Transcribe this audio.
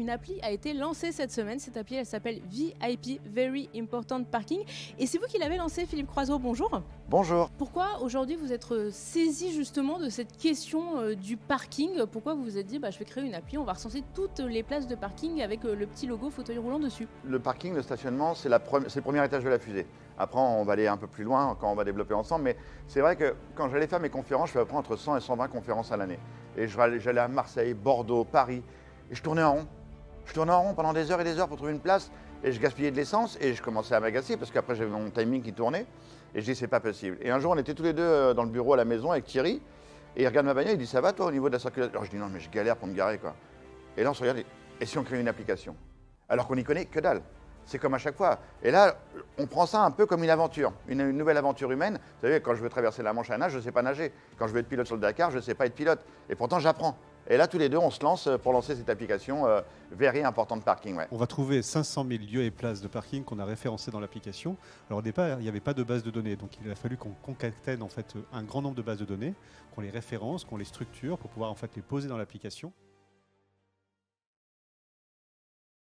une appli a été lancée cette semaine. Cette appli, elle s'appelle VIP, Very Important Parking. Et c'est vous qui l'avez lancée, Philippe Croiseau, bonjour. Bonjour. Pourquoi aujourd'hui vous êtes saisi justement de cette question du parking? Pourquoi vous vous êtes dit, je vais créer une appli, on va recenser toutes les places de parking avec le petit logo fauteuil roulant dessus? Le parking, le stationnement, c'est le premier étage de la fusée. Après, on va aller un peu plus loin quand on va développer ensemble. Mais c'est vrai que quand j'allais faire mes conférences, je fais à peu près entre 100 et 120 conférences à l'année. Et j'allais à Marseille, Bordeaux, Paris. Et je tournais en rond. Je tournais en rond pendant des heures et des heures pour trouver une place. Et je gaspillais de l'essence et je commençais à m'agacer parce qu'après, j'avais mon timing qui tournait. Et je dis, c'est pas possible. Et un jour, on était tous les deux dans le bureau à la maison avec Thierry. Et il regarde ma bagnole, il dit, ça va toi au niveau de la circulation? Alors je dis, non, mais je galère pour me garer, quoi. Et là, on se regarde, et si on crée une application? Alors qu'on n'y connaît que dalle. C'est comme à chaque fois. Et là, on prend ça un peu comme une aventure, une nouvelle aventure humaine. Vous savez, quand je veux traverser la Manche à nage, je ne sais pas nager. Quand je veux être pilote sur le Dakar, je ne sais pas être pilote. Et pourtant, j'apprends. Et là, tous les deux, on se lance pour lancer cette application Very Important Parking. Ouais. On va trouver 500 000 lieux et places de parking qu'on a référencés dans l'application. Alors au départ, il n'y avait pas de base de données, donc il a fallu qu'on concatène en fait un grand nombre de bases de données, qu'on les référence, qu'on les structure pour pouvoir en fait les poser dans l'application.